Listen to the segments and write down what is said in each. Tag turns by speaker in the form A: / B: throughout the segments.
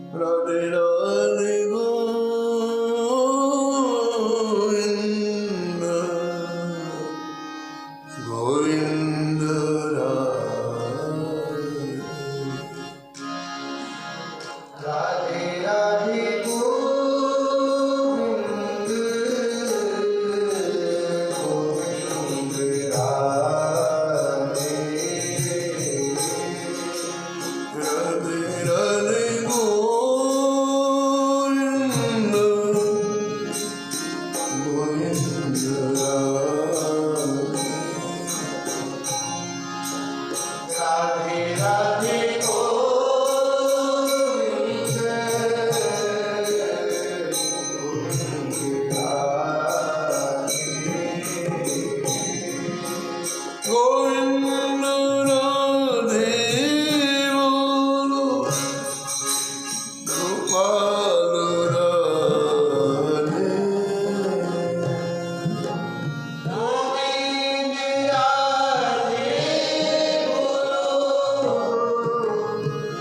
A: राधे राधे गोविंद गोविंद राधे राधे गोविंद गोविंद राधे राधे राधे गोविंद गोविंद राधे राधे गोविंद राधे बोलो गोपाल राधे गोविंद राधे बोलो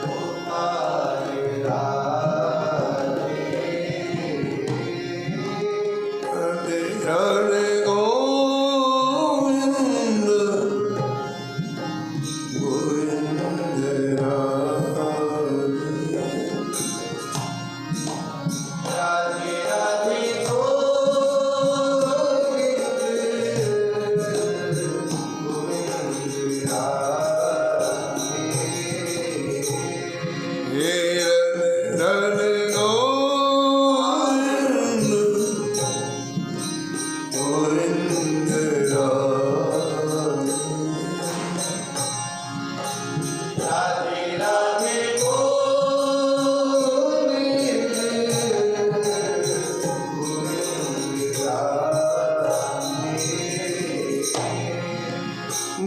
A: गोपाल राधे राधे राधे गोविंद गोविंद राधे राधे गोविंद राधे गोविंद गोविंद राधे राधे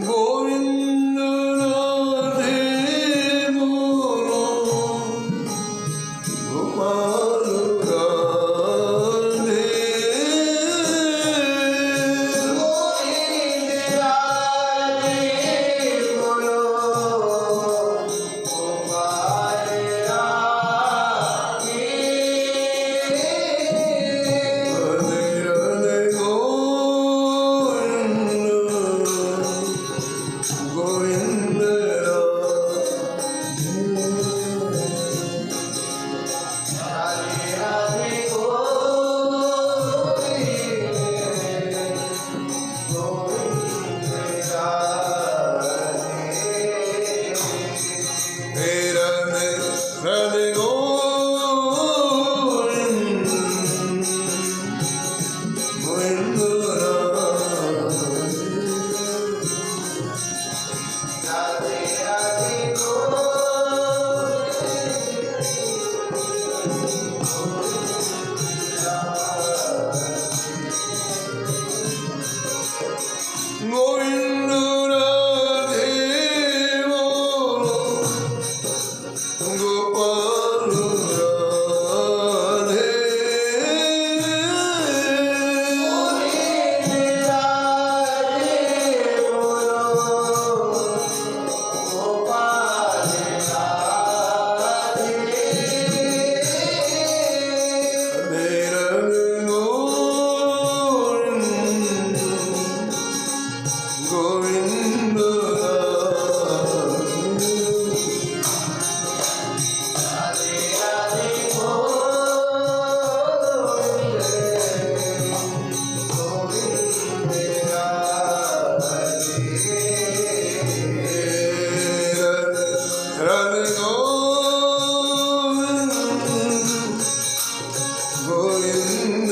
A: गोविंद राधे बोलो गोपाल राधे गोविंद राधे बोलो गोपाल राधे राधे राधे गोविंद राधे राधे राधे गोविंद गोविंद राधे राधे गोविंद राधे बोलो गोपाल राधे गोविंद राधे बोलो गोपाल राधे राधे गोविंद राधे राधे गोविंद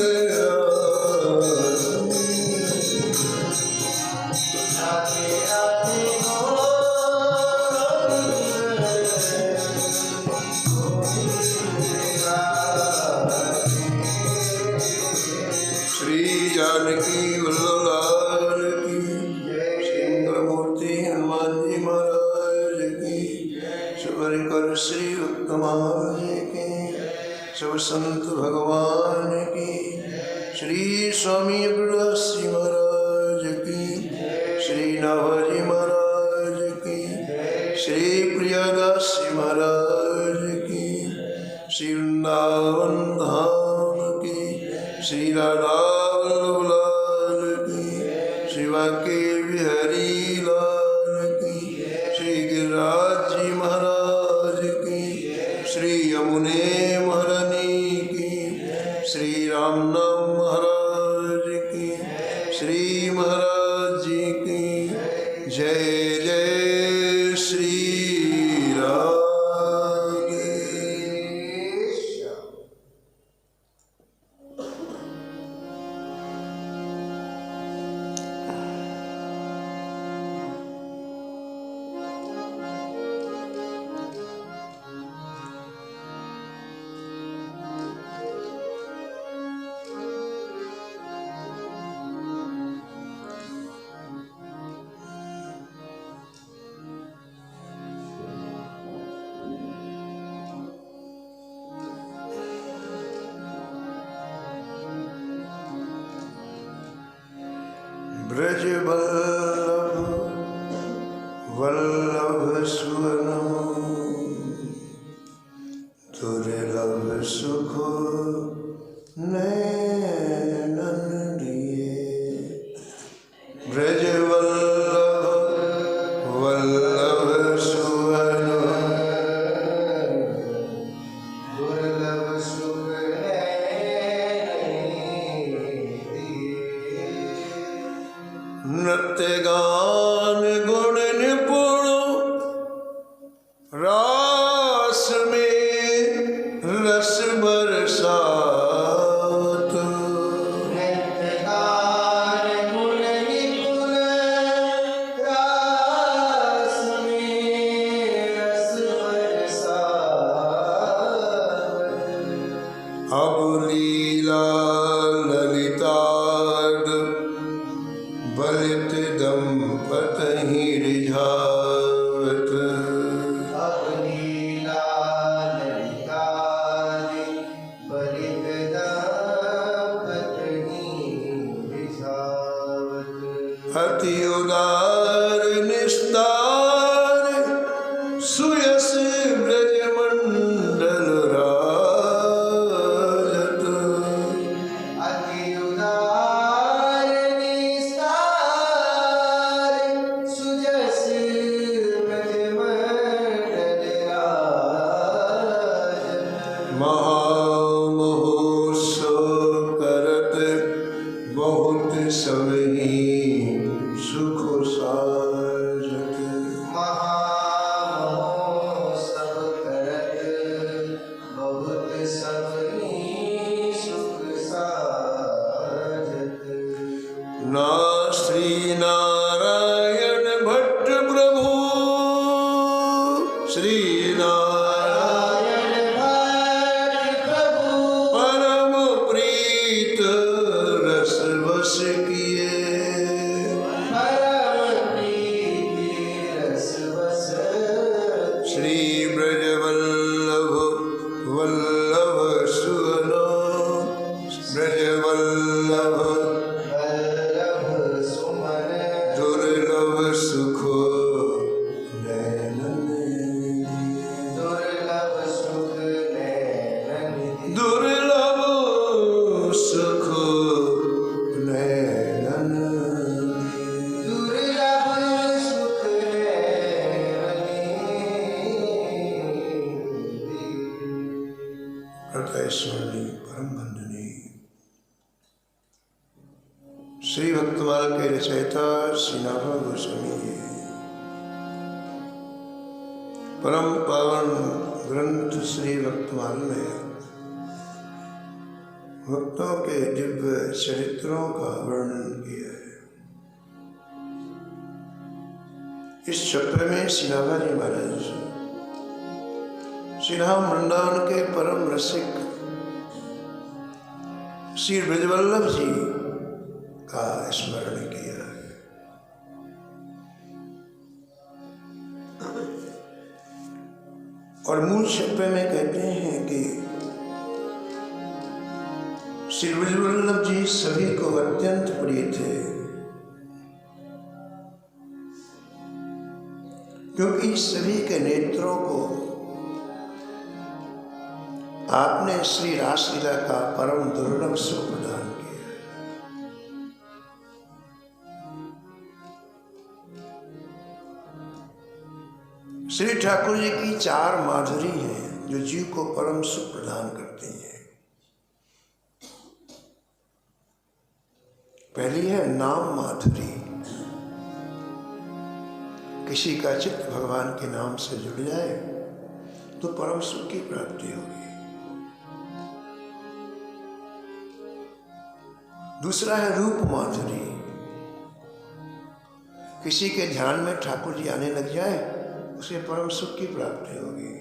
A: राधे गोविंद श्री जानकी वल्लभ की सिंहमूर्ति हनुमान जी महाराज की शबरिकर श्री उत्तमान की सब संत भगवान की श्री स्वामी गुरुदास जी महाराज की श्री नाभाजी महाराज की श्री प्रियादास जी महाराज की श्री वृंदावन धाम की, श्री राधा वल्लभ लाल की, श्री बांके बिहारी लाल की, श्री गिरिराज जी महाराज की, श्री यमुने महारानी की, श्री राम नाम महाराज की, श्री महाराज जी की। जय जय श्री राधे। ब्रज वल्लभ वल्लभ सुवर्ण, दुर्लभ सुख नैनन दिए। ब्रज वल्लभ वल्लभ सुवर्ण, दुर्लभ सुख नृत्य गान गुण निपुण, रास में रस बरसात। नृत्य गान गुण निपुण, रास में रस बरसात। अब लीला ललिताद, बलित दंपतहि रिझावत। अब लीला ललितादि, बलित दंपतहि रिझावत। अति उदार निस्तार, सुयस ब्रजमंडल राजत। अति उदार महामहोत्सव करत, बहुत सबहि सुख साजत। महामहोत्सव करत, बहुत सबहि सुख साजत। ना श्री नारायण भट्ट प्रभु, श्री श्री भक्तमाल के रचयिता श्री नाभा गोस्वामी जी परम पावन ग्रंथ श्री भक्तमाल में भक्तों के दिव्य चरित्रों का वर्णन किया है। इस चक्र में श्री नाभा जी महाराज श्री राम वृंदावन के परम रसिक श्री ब्रजवल्लभ जी का स्मरण किया है। और मूल शब्द में कहते हैं कि श्री ब्रजवल्लभ जी सभी को अत्यंत प्रिय थे, क्योंकि सभी के नेत्रों को आपने श्री रासलीला का परम दुर्लभ सुख प्रदान किया। श्री ठाकुर जी की 4 माधुरी हैं जो जीव को परम सुख प्रदान करती हैं। पहली है नाम माधुरी। किसी का चित्त भगवान के नाम से जुड़ जाए तो परम सुख की प्राप्ति होगी। दूसरा है रूप माधुरी। किसी के ध्यान में ठाकुर जी आने लग जाए उसे परम सुख की प्राप्ति होगी।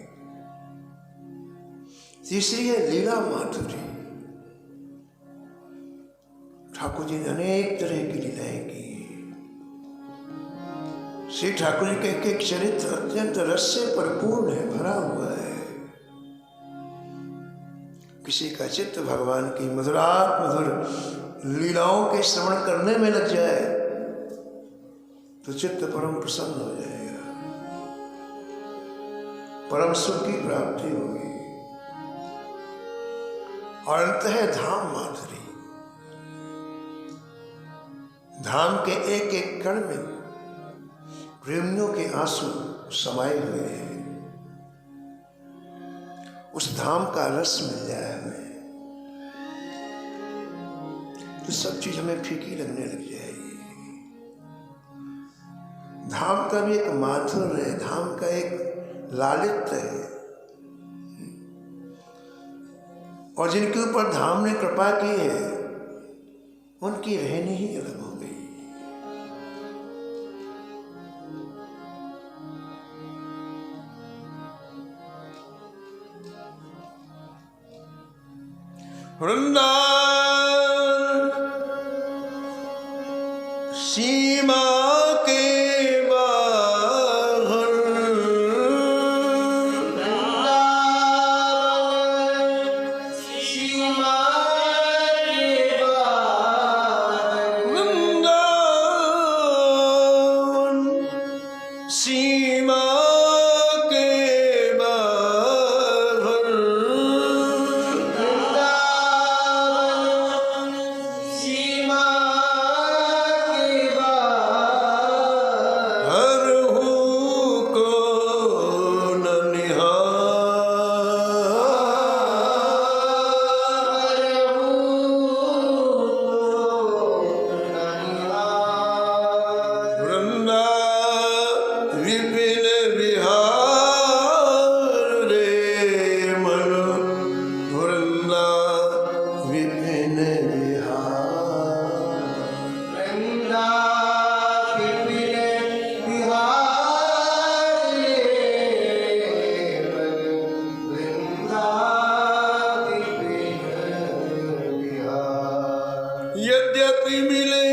A: तीसरी है लीला माधुरी। ठाकुर जी ने अनेक तरह की लीलाएं की। श्री ठाकुर जी का एक चरित्र अत्यंत रस से परिपूर्ण है, भरा हुआ है। किसी का चित्त भगवान की मधुरात मधुर लीलाओं के श्रवण करने में लग जाए तो चित्त परम प्रसन्न हो जाएगा, परम सुख की प्राप्ति होगी। और अंत है धाम माधुरी। धाम के एक एक कण में प्रेमियों के आंसू समाये हुए हैं। उस धाम का रस मिल जाए हमें तो सब चीज हमें फीकी लगने लग जाएगी। धाम का भी एक माधुर्य है, धाम का एक लालित्य है। और जिनके ऊपर धाम ने कृपा की है उनकी रहनी ही अलग हो गई। वृंदावन सीमा के बाहर, सीमा के बाहर, वृंदावन सीमा यद्यपि मिले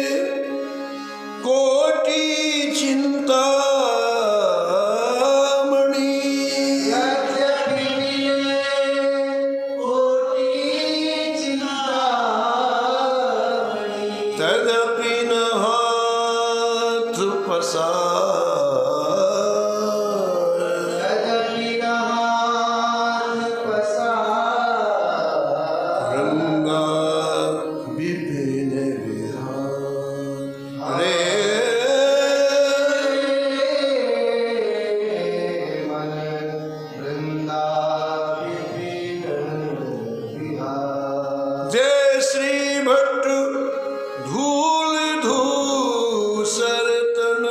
A: कोटि चिंतामणि, यद्यपि मिले कोटि चिंतामणि, तदपि न हाथ पसार, तदपि न हाथ पसार, रंगा विपिन विहार। मन वृंदा विपिन विहार। जय श्री भट्ट धूल धूसर तन,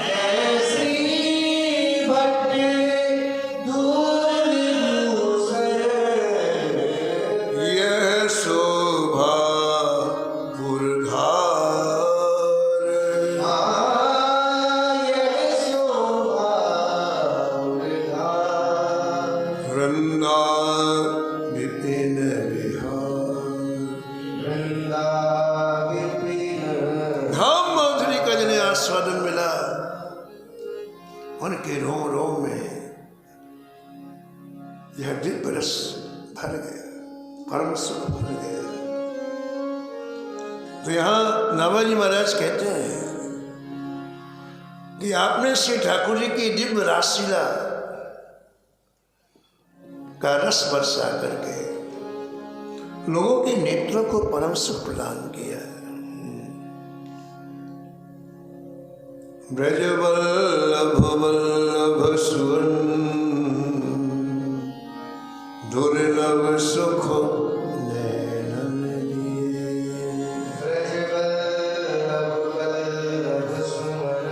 A: जय श्री भट्ट धूल धूसर, यह शोभा पुरधार, यह शोभा पुरधार, वृंदा विपिन विहार, वृंदा विपिन। धाम माधुरी का जिन्हें आस्वादन मिला उनके रोम रोम में यह दिव्य रस भर गया, परम सुख भर गया। तो यहाँ नाभाजी महाराज कहते हैं कि आपने श्री ठाकुर जी की दिव्य रासलीला का रस बरसा करके लोगों के नेत्रों को परम सुख प्रदान किया। ब्रज वल्लभ वल्लभ सुवन दुर्लभ सुख नैनन दिए।
B: ब्रज वल्लभ वल्लभ सुवन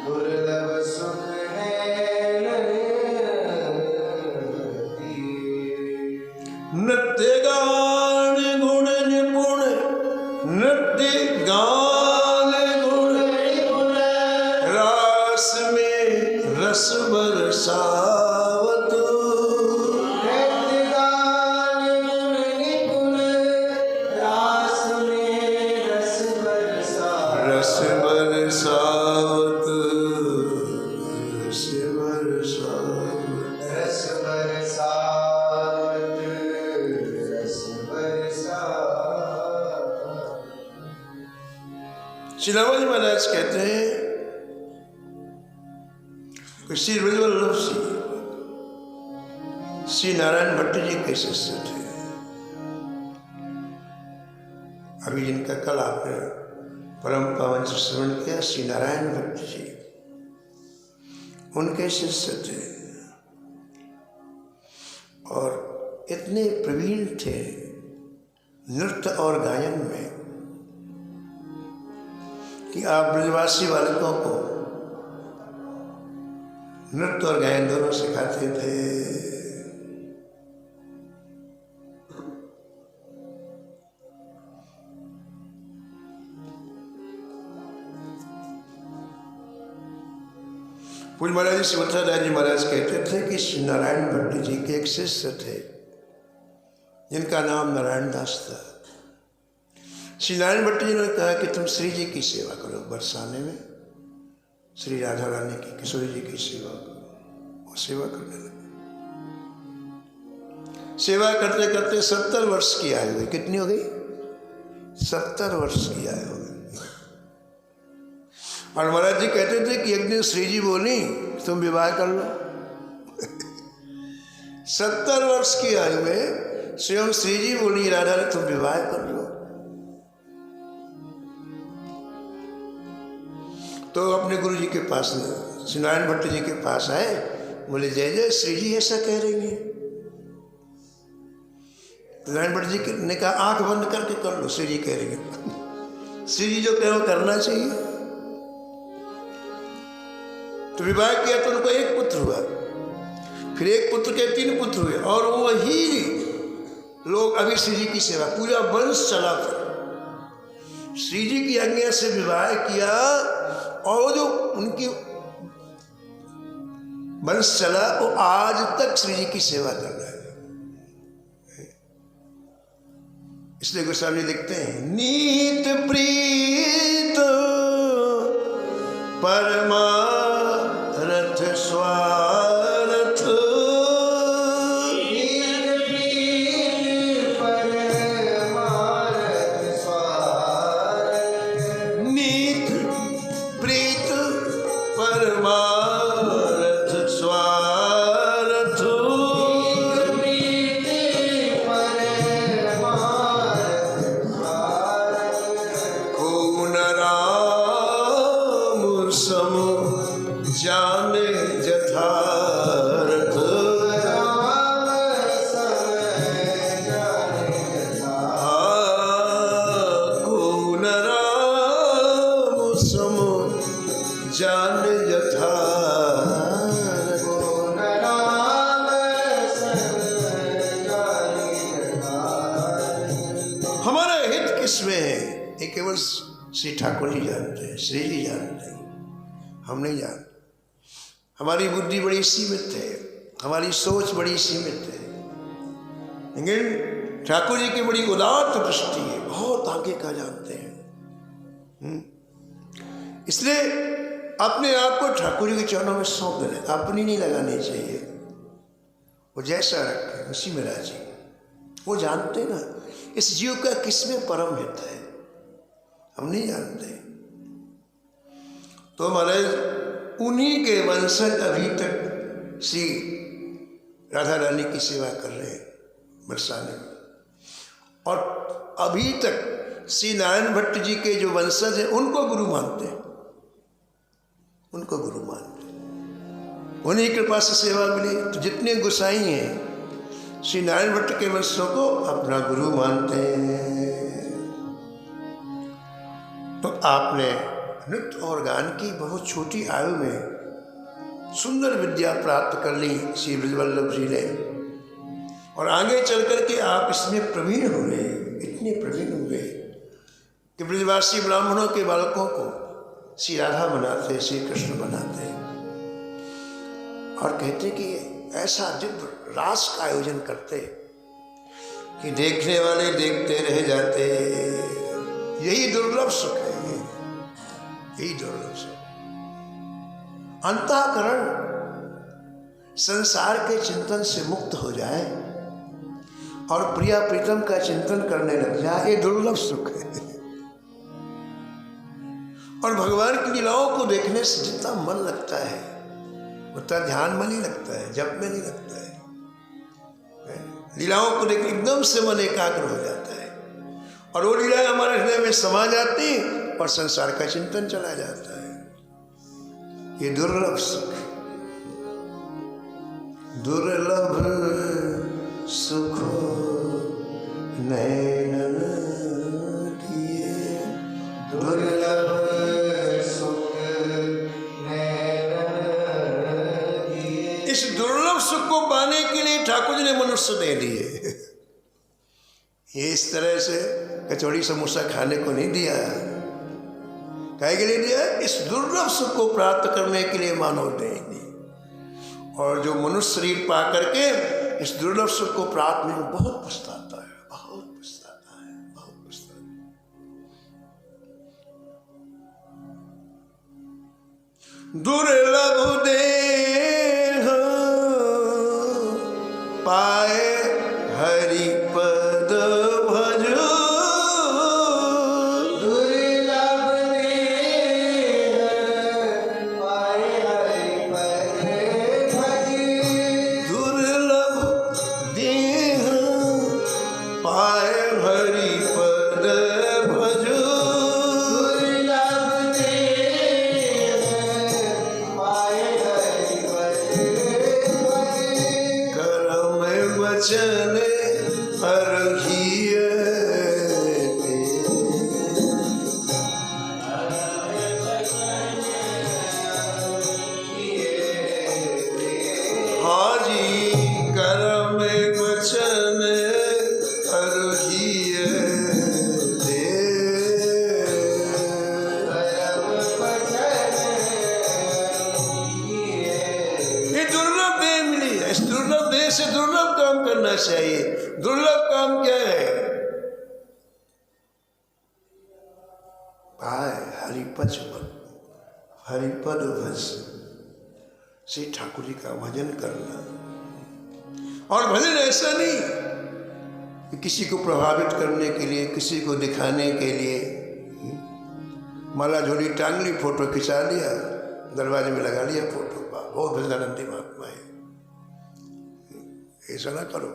B: दुर्लभ सुख नैनन दिए।
A: नृत्य गान गुण निपुण नृत्य गान गुण रास में रस बरसावत।
B: नृत्य गान गुण निपुण रास में रस बरसावत।
A: रस बरसावत रस बरसावत।
B: रस बरसावत रस बरसावत।
A: श्रीराम जी महाराज कहते हैं कि श्री ब्रजवल्लभ श्री नारायण भट्ट जी के शिष्य थे। अभी जिनका कल आपने परम पावन से श्रवण किया, श्री नारायण भट्ट जी उनके शिष्य थे और इतने प्रवीण थे नृत्य और गायन में कि आप ब्रजवासी बालकों को नृत्य और गायन दोनों सिखाते थे। पूज्य महाराज सुभद्रा जी महाराज कहते थे कि श्री नारायण भट्ट जी के एक शिष्य थे जिनका नाम नारायण दास था। श्री नारायण भट्ट जी ने कहा कि तुम श्री जी की सेवा करो, बरसाने में श्री राधा रानी की किशोरी जी की सेवा करो। वो सेवा करने लगे। सेवा करते करते 70 वर्ष की आयु हुई। कितनी हो गई? 70 वर्ष की आयु हो गई। और महाराज जी कहते थे कि एक दिन श्री जी बोली तुम विवाह कर लो। 70 वर्ष की आयु में स्वयं श्री जी बोली राधा ने तुम विवाह कर लो। तो अपने गुरु जी के पास श्री नारायण भट्ट जी के पास आए, बोले जय जय श्री जी ऐसा कह रही हैं। नारायण भट्ट जी ने कहा आंख बंद करके कर लो, श्री जी कह रही हैं। श्री जी जो कहे वो करना चाहिए। तो विवाह किया तो उनको एक पुत्र हुआ, फिर एक पुत्र के 3 पुत्र हुए और वही लोग अभी श्री जी की सेवा पूरा वंश चला था। श्री जी की आज्ञा से विवाह किया और जो उनकी वंश चला वो आज तक श्री जी की सेवा कर रहा है। इसलिए गोस्वामी लिखते हैं नीत प्रीत परमारथ स्वार्थ।
B: नीत प्रीत परमारथ स्वार्थ।
A: नीत प्रीत परमारथ स्वार्थ।
B: नीत प्रीत परमारथ स्वार्थ।
A: को न राम सम जाने यथार्थ।
B: राम समय जाने यथार्थ।
A: को न राम सम जाने यथार्थ।
B: गुण राम समय जाने यथार्थ।
A: हमारा हित किसमें है ये केवल श्री ठाकुर जी जानते हैं, श्री जी जानते हैं, हम नहीं जानते। हमारी बुद्धि बड़ी सीमित है, हमारी सोच बड़ी सीमित है, लेकिन ठाकुर जी की बड़ी उदात्त दृष्टि है, बहुत आगे का जानते हैं। इसलिए अपने आप को ठाकुर जी के चरणों में सौंप देना, अपनी नहीं लगानी चाहिए। वो जैसा रखे उसी में राजी। वो जानते ना इस जीव का किसमें परम हित है, हम नहीं जानते। तो महाराज उन्हीं के वंशज अभी तक श्री राधा रानी की सेवा कर रहे हैं बरसाने में। और अभी तक श्री नारायण भट्ट जी के जो वंशज हैं उनको गुरु मानते हैं, उनको गुरु मानते हैं, उन्हीं की कृपा से सेवा मिली। तो जितने गोसाई हैं श्री नारायण भट्ट के वंशों को अपना गुरु मानते हैं। तो आपने नृत्य और गान की बहुत छोटी आयु में सुंदर विद्या प्राप्त कर ली श्री ब्रजवल्लभ जी ने, और आगे चल कर के आप इसमें प्रवीण हुए, इतने प्रवीण हुए कि ब्रजवासी ब्राह्मणों के बालकों को श्री राधा बनाते, श्री कृष्ण बनाते, और कहते कि ऐसा दिव्य रास का आयोजन करते कि देखने वाले देखते रह जाते। यही दुर्लभ सुख है, यही दुर्लभ सुख। अंतःकरण संसार के चिंतन से मुक्त हो जाए और प्रिया प्रीतम का चिंतन करने लग जाए, ये दुर्लभ सुख है। और भगवान की लीलाओं को देखने से जितना मन लगता है उतना ध्यान में नहीं लगता है, जप में नहीं लगता है। लीलाओं को देख एकदम से मन एकाग्र हो जाता है और वो लीलाएं हमारे हृदय में समा जाती और संसार का चिंतन चला जाता है। ये दुर्लभ सुख, दुर्लभ सुख नैनन दिए,
B: दुर्लभ सुख नैनन दिए।
A: इस दुर्लभ सुख को पाने के लिए ठाकुर जी ने मनुष्य दे दिए। ये इस तरह से कचौड़ी समोसा खाने को नहीं दिया, काहे के लिए दिया? इस दुर्लभ सुख को प्राप्त करने के लिए मानव देंगे। और जो मनुष्य शरीर पा करके इस दुर्लभ सुख को प्राप्त में बहुत पछताता है, बहुत पछताता है, बहुत पछताता है। दुर्लभ देह पाए हरि पद भजो,
B: दुर्लभ देह पाए हरि पद भजो।
A: दुर्लभ देह पाए हरि पद भजो,
B: दुर्लभ देह पाए हरि पद भजो।
A: कर्म वचन अर्घिय ते। हाँ जी, कर्म वचन अर्घिय ते। ये दुर्लभ देह मिली है, इस दुर्लभ देह से दुर्लभ काम करना चाहिए। दुर्लभ काम क्या है? हरिपद हरिपद भज, श्री ठाकुर जी का भजन करना। और भजन ऐसा नहीं कि किसी को प्रभावित करने के लिए, किसी को दिखाने के लिए माला झोली टांग ली, फोटो खिंचा लिया, दरवाजे में लगा लिया फोटो, बहुत भजनानंदी महात्मा है। ऐसा ना करो,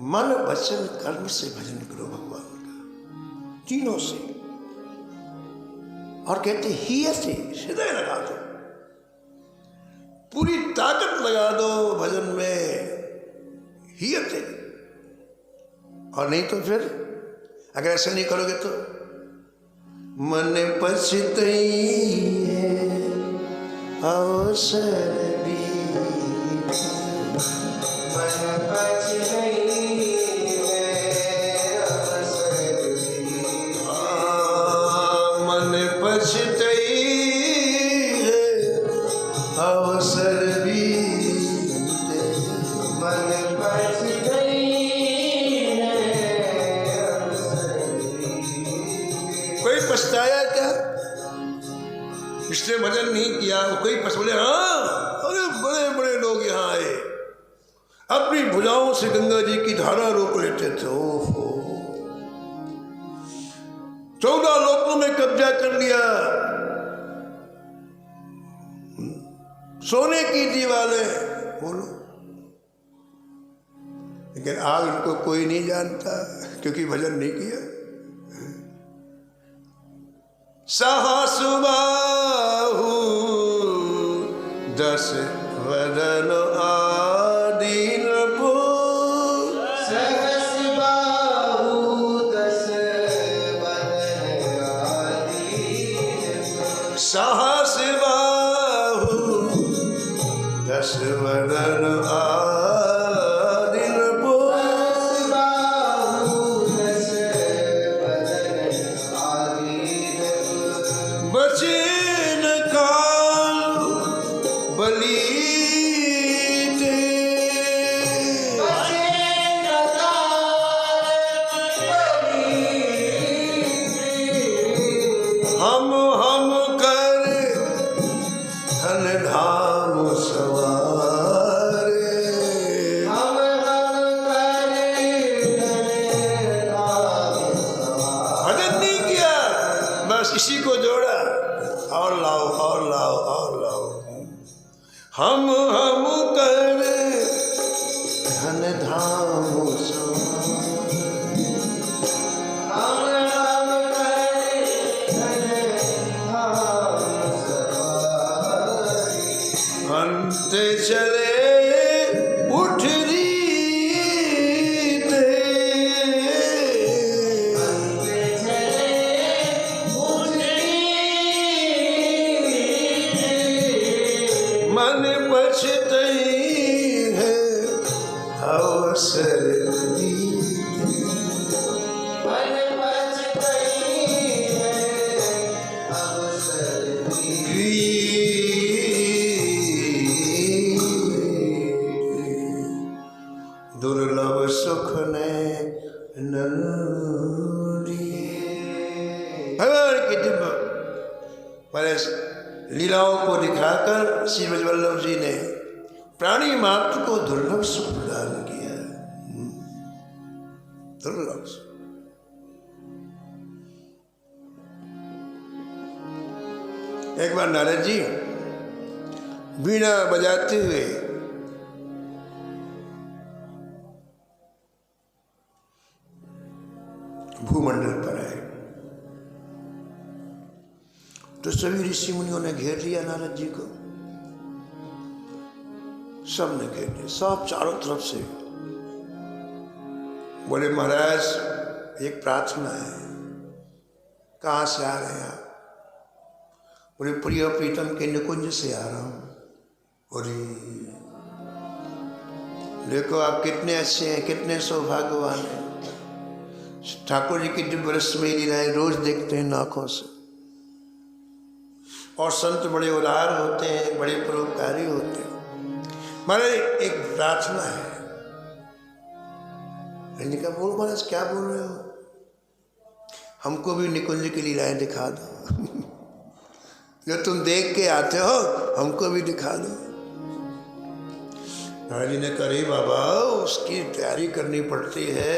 A: मन वचन कर्म से भजन करो भगवान का, तीनों से। और कहते ही से हृदय लगा दो, पूरी ताकत लगा दो भजन में, ही से। और नहीं तो फिर अगर ऐसा नहीं करोगे तो मन पछतई है अवसर दी,
B: मन पछतई है अवसर दी।
A: मन पछतई है अवसर बीते।
B: मन पछतई है अवसर दी।
A: कोई पछताया क्या? इसने भजन नहीं किया, वो कोई बोले हाँ, अरे बड़े बड़े लोग यहाँ आए, अपनी भुजाओं से गंगा जी की धारा रोक लेते थे। ओहो, 14 लोकों में कब्जा कर लिया, सोने की दीवारें, बोलो लेकिन आज उनको कोई नहीं जानता क्योंकि भजन नहीं किया। सहस बाहु दस वदन आदीन पो,
B: सहस बाहु दस वदन आदीन पो,
A: सहस बाहु दस वदन आदीन पो,
B: सहस बाहु दस वदन आदीन पो,
A: बचन काल बली ते,
B: बचन काल
A: हम कर धन धाम सवारे,
B: हम करे
A: भजन नहीं किया, बस इसी को जोड़ा, और लाओ और लाओ और लाओ। हम कर धन धाम सवारे, अंत चले उठ रीते, मन पछतई है अवसर दीते। दुर्लभ सुख ने नंदी, भगवान की दिव्य माने लीलाओं को दिखाकर श्री वल्लभ जी ने प्राणी मात्र को दुर्लभ सुख प्रदान किया। दुर्लभ सुख। एक बार नारद जी वीणा बजाते हुए भूमंडल पर आए तो सभी ऋषि मुनियों ने घेर लिया नारद जी को। सब ने घेर लिया, सब चारों तरफ से। बोले महाराज एक प्रार्थना है। कहाँ से आ रहे हैं आप? बोले प्रिय प्रीतम के निकुंज से आ रहा हूँ। बोले देखो आप कितने अच्छे हैं, कितने सौभाग्यवान हैं। ठाकुर जी की दिव्य रसमयी लीलाएं रोज देखते हैं आंखों से। और संत बड़े उदार होते हैं, बड़े परोपकारी होते हैं। मारे एक प्रार्थना है। मैंने कहा बोल महाराज क्या बोल रहे हो? हमको भी निकुंज की लीलाएं दिखा दो। जो तुम देख के आते हो हमको भी दिखा दो। महाराज जी ने कहा बाबा उसकी तैयारी करनी पड़ती है,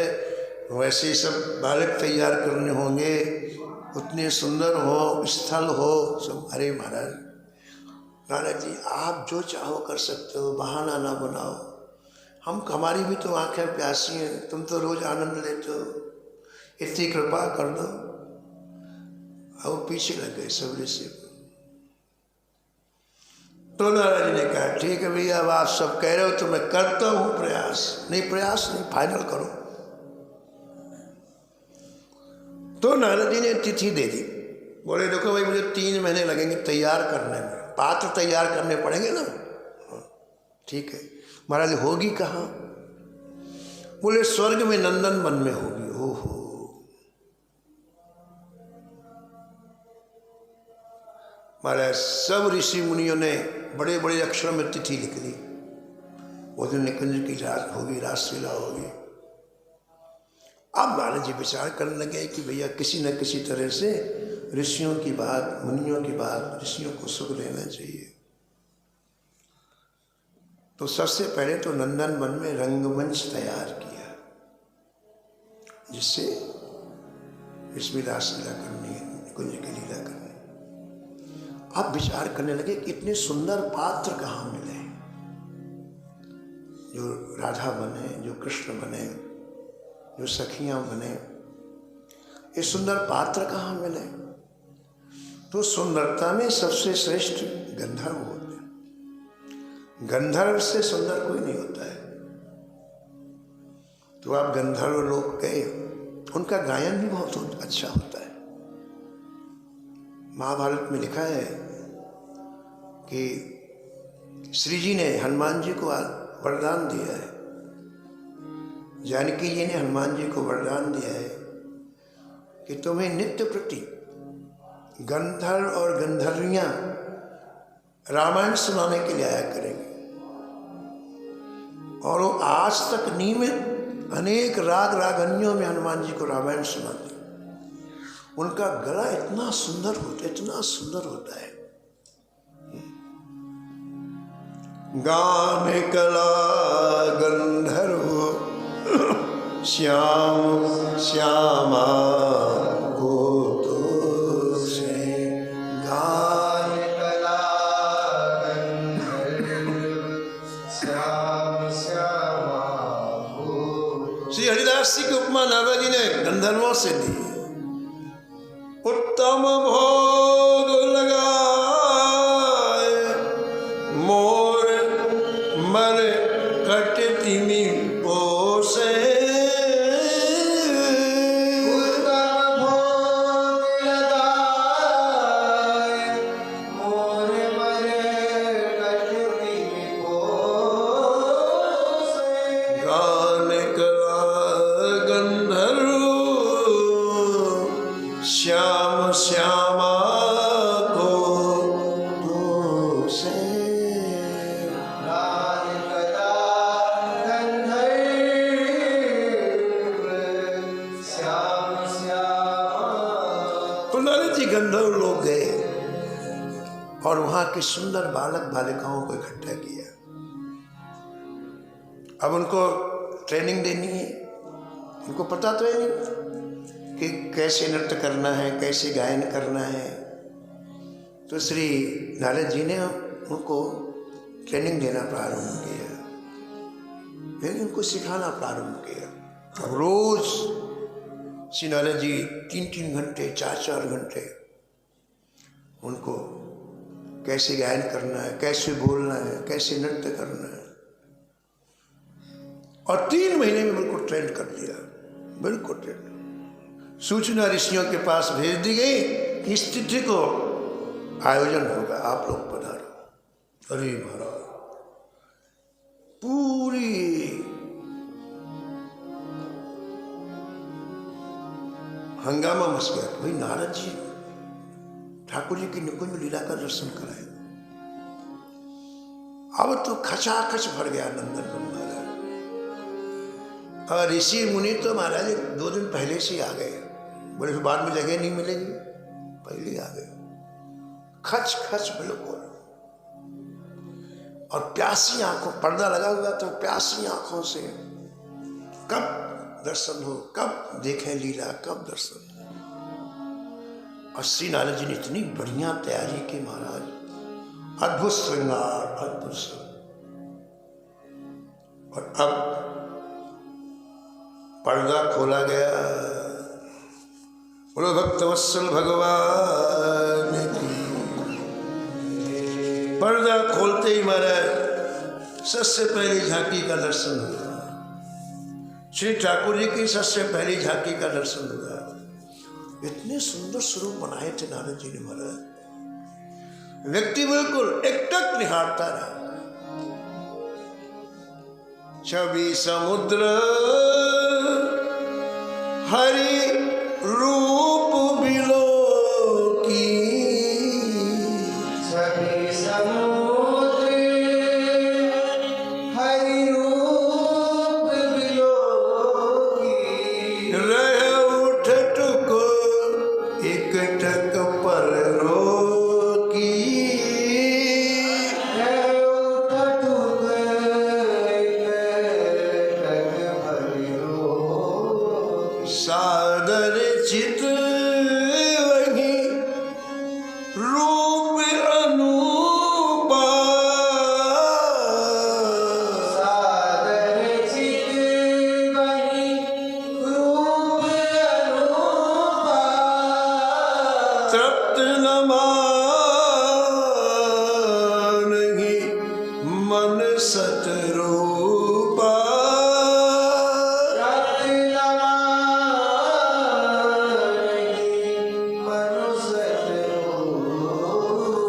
A: वैसे सब बालक तैयार करने होंगे, उतने सुंदर हो, स्थल हो सब। अरे महाराज नारद जी आप जो चाहो कर सकते हो, बहाना ना बनाओ। हमारी भी तो आंखें प्यासी हैं, तुम तो रोज आनंद लेते हो, इतनी कृपा कर दो। अब पीछे लग गए सब ऋषि। तो नारद जी ने कहा ठीक है भैया अब आप सब कह रहे हो तो मैं करता हूँ प्रयास। नहीं प्रयास नहीं, फाइनल करो। तो नारद जी ने तिथि दे दी। बोले देखो भाई मुझे 3 महीने लगेंगे तैयार करने में, पात्र तैयार करने पड़ेंगे ना। ठीक है महाराज होगी कहाँ? बोले स्वर्ग में नंदन वन में होगी। ओहो महाराज सब ऋषि मुनियों ने बड़े बड़े अक्षरों में तिथि लिख दी। वो दिन निकुंज की रात होगी, रासलीला होगी। अब नारद जी विचार करने लगे कि भैया किसी न किसी तरह से ऋषियों की बात, मुनियों की बात, ऋषियों को सुख लेना चाहिए। तो सबसे पहले तो नंदन वन में रंगमंच तैयार किया, जिससे इसमें रासलीला करनी है, निकुंज की लीला करनी। अब विचार करने लगे कि इतने सुंदर पात्र कहाँ मिले। जो राधा बने, जो कृष्ण बने, जो सखियां बने, ये सुंदर पात्र कहाँ मिले? तो सुंदरता में सबसे श्रेष्ठ गंधर्व होते हैं। गंधर्व से सुंदर कोई नहीं होता है। तो आप गंधर्व लोग गए, उनका गायन भी बहुत अच्छा होता है। महाभारत में लिखा है कि श्री जी ने हनुमान जी को वरदान दिया है, जानकी जी ने हनुमान जी को वरदान दिया है कि तुम्हें नित्य प्रति गंधर्व और गंधर्वियां रामायण सुनाने के लिए आया करेंगे। और वो आज तक नियमित अनेक राग रागनियों में हनुमान जी को रामायण सुनाते। उनका गला इतना सुंदर होता है। गान कला गंधर्व श्याम श्यामा को तो से गान
B: कला गंधर्व श्याम श्यामा को।
A: श्री हरिदास जी की उपमा नारद जी ने गंधर्वों से दी। उत्तम भोग लगाए मोर मर कट तिमी पोसे।
B: उत्तम भोग लगाए मोर मर कट तिमी पोसे।
A: गान कला गंधर्व श्याम श्यामा को तो से।
B: गान कला गंधर्व श्याम श्यामा।
A: तो नारद जी गंधर्व लोग गए और वहां के सुंदर बालक बालिकाओं को इकट्ठा किया। अब उनको ट्रेनिंग देनी है। उनको पता तो है नहीं कि कैसे नृत्य करना है, कैसे गायन करना है। तो श्री नारद जी ने उनको ट्रेनिंग देना प्रारंभ किया, फिर उनको सिखाना प्रारंभ किया। अब रोज श्री नारद जी 3-3 घंटे 4-4 घंटे उनको कैसे गायन करना है, कैसे बोलना है, कैसे नृत्य करना है। और 3 महीने में बिल्कुल ट्रेन कर दिया, बिल्कुल ट्रेन। सूचना ऋषियों के पास भेज दी गई कि इस तिथि को आयोजन होगा, आप लोग पधारो। अरे महाराज, पूरी हंगामा मच गया। भाई नारद जी ठाकुर जी की निकुंज लीला का दर्शन कराए। अब तो खचाखच भर गया नंदन महाराज। और ऋषि मुनि तो महाराज 2 दिन पहले से आ गए। बोले बाद में जगह नहीं मिलेगी, पहले आ गए। खच खच बिल्कुल। और प्यासी आंखों, पर्दा लगा हुआ तो प्यासी आंखों से कब दर्शन हो, कब देखें लीला, कब दर्शन हो। और श्री नारद जी ने इतनी बढ़िया तैयारी की महाराज, अद्भुत श्रृंगार, अद्भुत श्रृंगार। और अब पर्दा खोला गया। बोलो भक्तवत्सल भगवान की। पर्दा खोलते ही महाराज सबसे पहली झांकी का दर्शन हुआ। श्री ठाकुर जी की सबसे पहली झांकी का दर्शन हुआ। इतने सुंदर स्वरूप बनाए थे नारद जी ने महाराज, व्यक्ति बिल्कुल एकटक निहारता रहा। छवि समुद्र हरि रूप बिलो की।
B: छवि समुद्र हरि रूप बिलो की।
A: रह उठट को एक टक पर रोकी।
B: रह उठट को एक टक पर रोकी।
A: सादर चित सतरूपा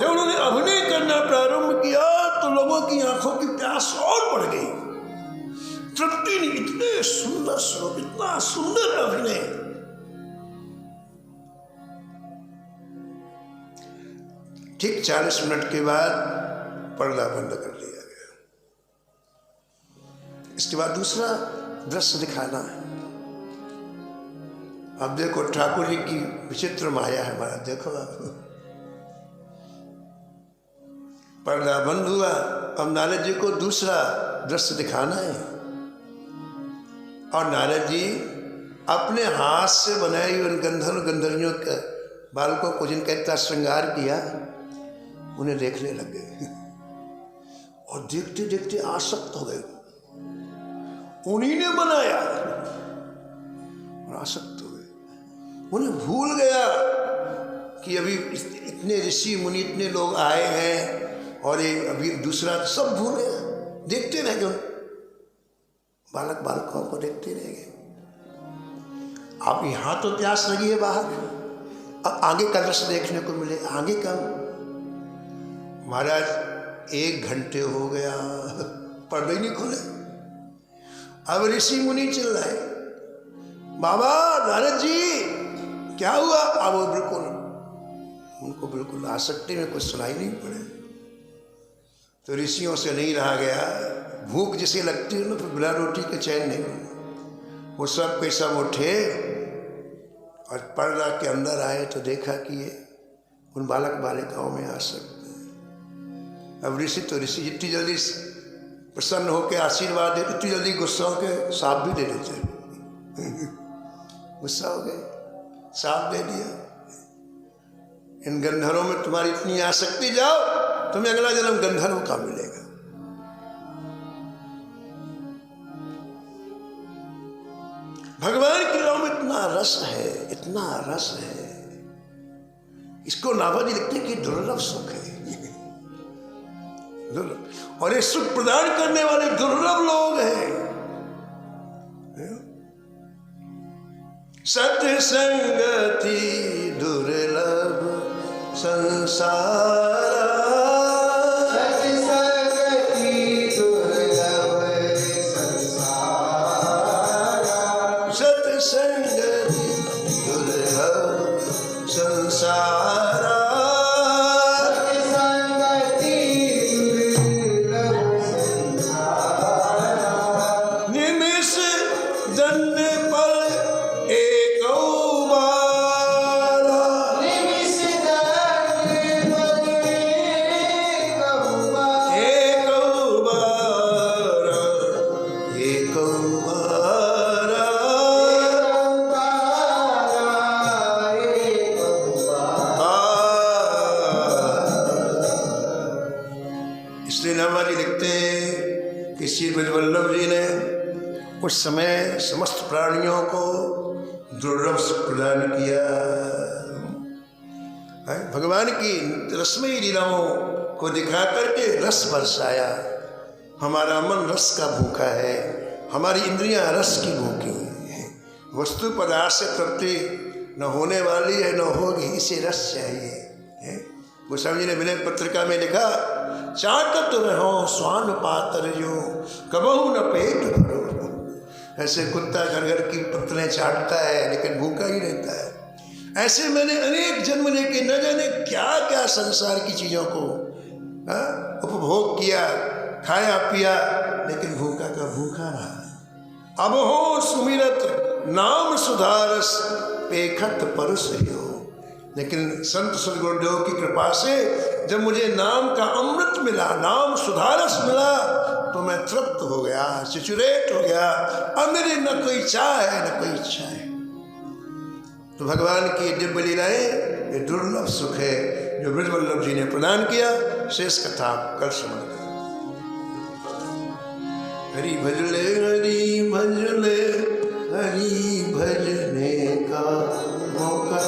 A: जब उन्होंने अभिनय करना प्रारंभ किया तो लोगों की आंखों की प्यास और बढ़ गई। तृप्ति ने इतने सुंदर स्वरूप, इतना सुंदर अभिनय। ठीक 40 मिनट के बाद पर्दा बंद कर दिया गया। इसके बाद दूसरा दृश्य दिखाना है। अब देखो ठाकुर जी की विचित्र माया है हमारा, देखो आप। पर्दा बंद हुआ, अब नारद जी को दूसरा दृश्य दिखाना है। और नारद जी अपने हाथ से बनाई उन गंधर्व गंधर्वियों के बालकों को जिनका इतना श्रृंगार किया, उन्हें देखने लग गए और देखते देखते आसक्त हो गए। उन्हीं ने बनाया और आसक्त हो गए। उन्हें भूल गया कि अभी इतने ऋषि मुनि, इतने लोग आए हैं और ये अभी दूसरा सब भूल गया। देखते रह गए, बालक बालकों को देखते रह गए। अब यहाँ तो प्यास लगी है बाहर, अब आगे का दृश्य देखने को मिले। आगे का महाराज 1 घंटे हो गया, पर्दे नहीं खुले। अब ऋषि मुनि चिल्लाए, रहे, बाबा नारद जी क्या हुआ? अब वो उनको बिल्कुल आसक्ति में कुछ सुनाई नहीं पड़े। तो ऋषियों से नहीं रहा गया। भूख जिसे लगती है ना, फिर बिना रोटी के चैन नहीं। वो सब के सब उठे और पर्दा के अंदर आए तो देखा कि ये उन बालक बालिकाओं में आसक्त है। अब ऋषि तो ऋषि जितनी जल्दी प्रसन्न होकर आशीर्वाद दे, उतनी जल्दी गुस्सा होकर साफ भी दे देते। गुस्सा हो गए, साफ दे दिया। इन गंधर्वों में तुम्हारी इतनी आसक्ति, जाओ तुम्हें अगला जन्म गंधर्व का मिलेगा। भगवान की लीलाओं में इतना रस है, इतना रस है। इसको नाभाजी लिखते कि दुर्लभ सुख है, दुर्लभ। और ये सुख प्रदान करने वाले दुर्लभ लोग हैं। सत्य संगति दुर्लभ संसार, उस समय समस्त प्राणियों को दुर्लभ सुख प्रदान किया। भगवान की रसमयी लीलाओं को दिखा करके रस बरसाया। हमारा मन रस का भूखा है, हमारी इंद्रियां रस की भूखी हैं। वस्तु पदार्थ से तृप्ति न होने वाली है, न होगी, इसे रस चाहिए। गोस्वामी जी ने विनय पत्रिका में लिखा, चाटत रहो स्वान पातर जो कबहू न पेट भरो। ऐसे कुत्ता घर घर की पत्तलें चाटता है लेकिन भूखा ही रहता है। ऐसे मैंने अनेक जन्म लेके न जाने क्या क्या संसार की चीज़ों को उपभोग किया, खाया पिया, लेकिन भूखा का भूखा रहा। अब हो सुमिरत नाम सुधारस पेखत परस हो। लेकिन संत सदगुरुदेव की कृपा से जब मुझे नाम का अमृत मिला, नाम सुधारस मिला, तो मैं तृप्त हो गया, सिचुरेट हो गया। अब मेरी न कोई चाह है न कोई इच्छा है। तो भगवान की दिव्य लीलाएं ये दुर्लभ सुख है जो ब्रजवल्लभ जी ने प्रदान किया। शेष कथा कल समझ। हरि भजले हरि भजले हरि भजने का मौका।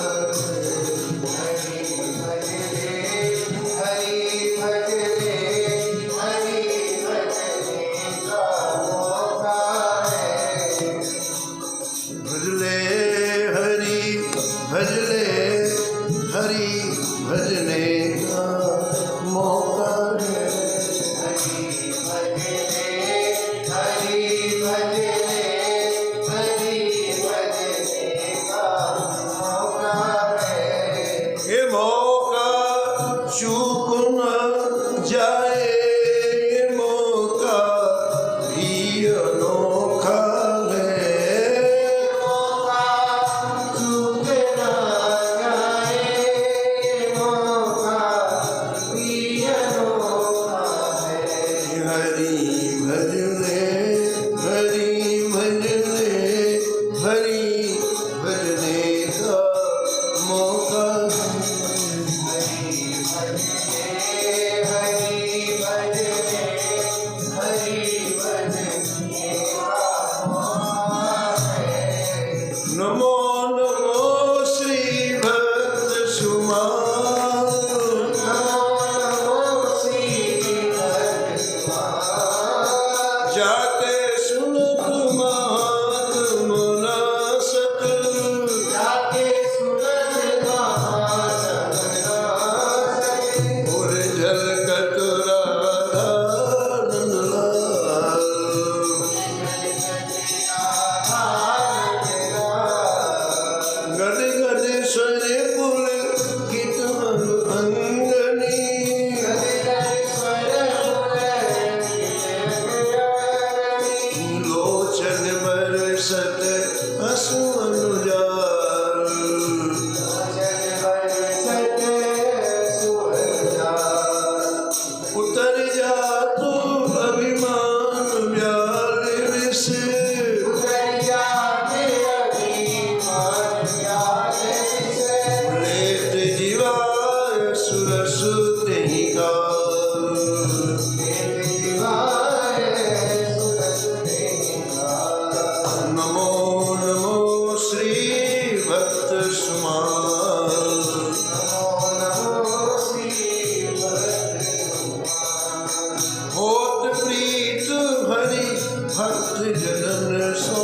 A: जनन सो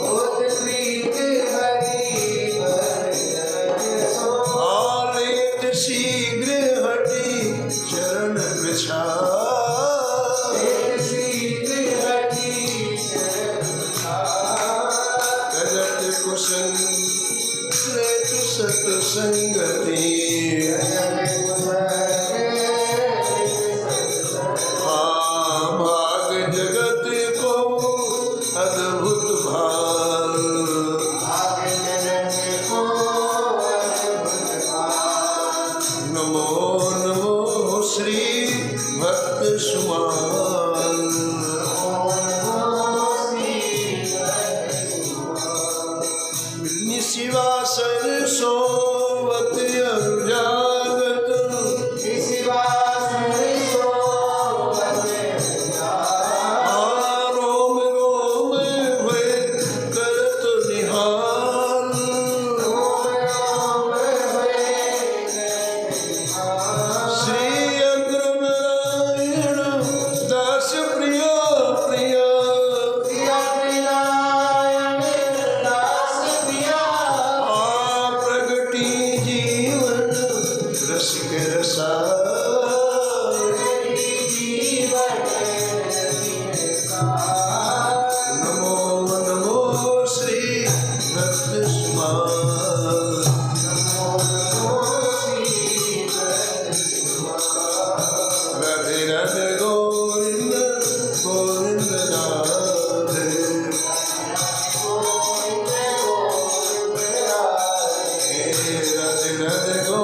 B: होत प्रीत हरि भर जन सो
A: आलेत शीघ्र हटि चरण वृछा
B: एक शीघ्र हटि चरण
A: करत कुसंग लेत सतसंग